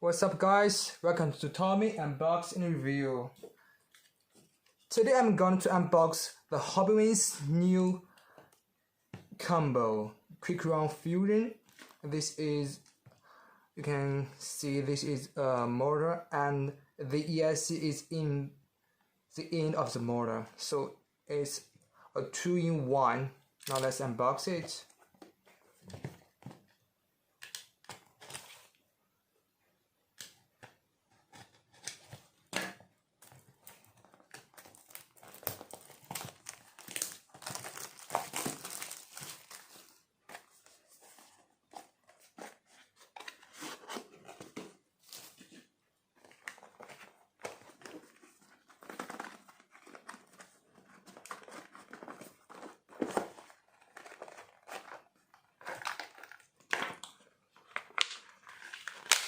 What's up guys, welcome to Tommy Unboxing Review. Today I'm going to unbox the Hobbywing's new combo, QuicRun Fusion. This is, you can see this is a motor and the ESC is in the end of the motor. So it's a 2-in-1. Now let's unbox it.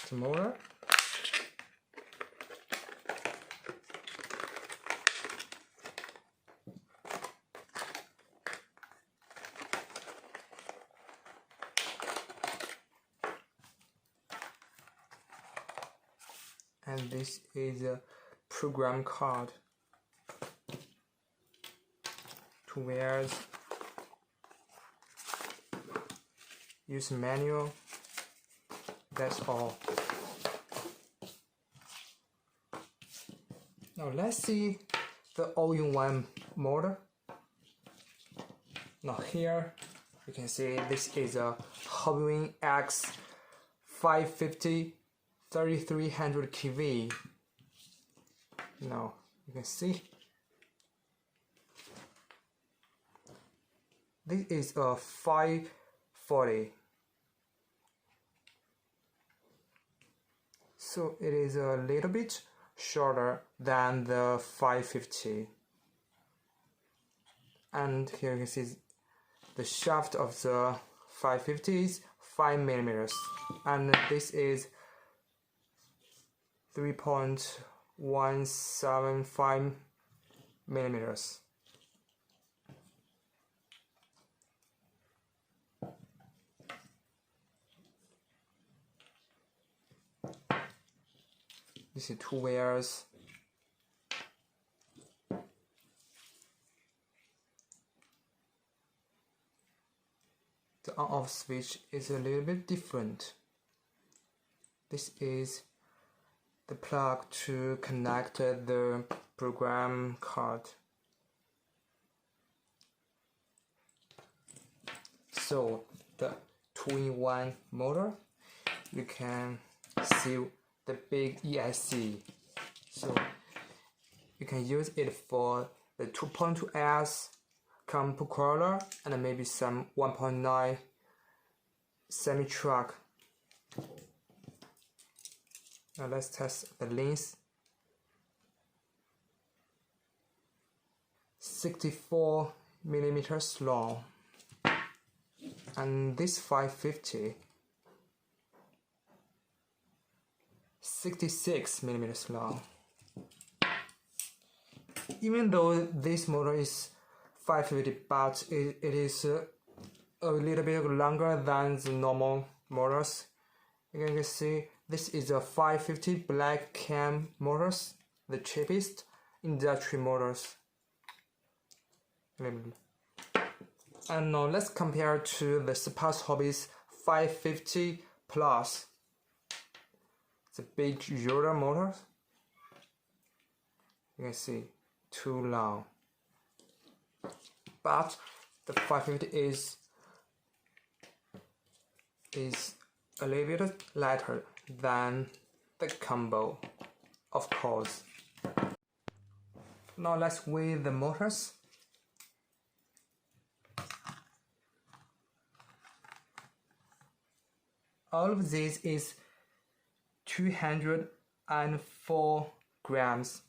The motor. And this is a program card. 2 wires. Use manual. That's all. Now let's see the all-in-one motor. Now here you can see this is a Hobbywing X 550 3300 kV. Now you can see this is a 540. So it is a little bit shorter than the 550. And here you can see the shaft of the 550 is 5 millimeters, and this is 3.175 millimeters. This is 2 wires. The on-off switch is a little bit different. This is the plug to connect the program card. So the 2-in-1 motor, you can see the big ESC, so you can use it for the 2.2S combo crawler and maybe some 1.9 semi truck. Now let's test the length. 64 millimeters long, and this 550 66 millimeters long. Even though this motor is 550, but it is a little bit longer than the normal motors. You can see this is a 550 black cam motors, the cheapest industry motors. And now let's compare to the SYS Hobby's 550 Plus. The big rotor motors, you can see too long, but the 550 is a little bit lighter than the combo, of course. Now let's weigh the motors. All of this is 204 grams,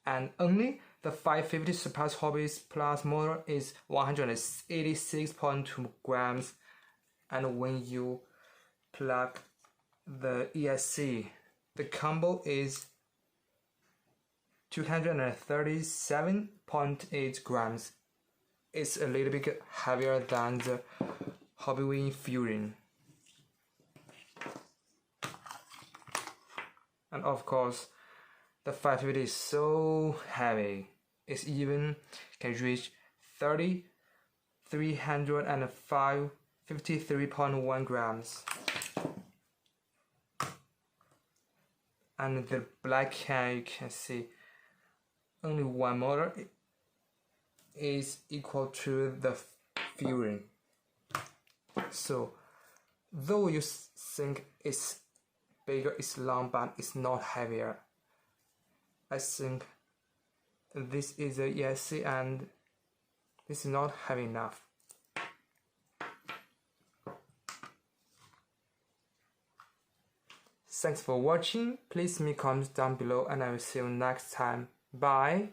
and only the 550 SYS Hobbies Plus motor is 186.2 grams. And when you plug the ESC, the combo is 237.8 grams. It's a little bit heavier than the Hobbywing Fusion. And of course, the 550 is so heavy. It even can reach 53.1 grams. And the black can, you can see only one motor is equal to the fairing. So though you think it's bigger, it's long, but it's not heavier. I think this is a ESC and this is not heavy enough. Thanks for watching. Please leave comments down below and I will see you next time. Bye.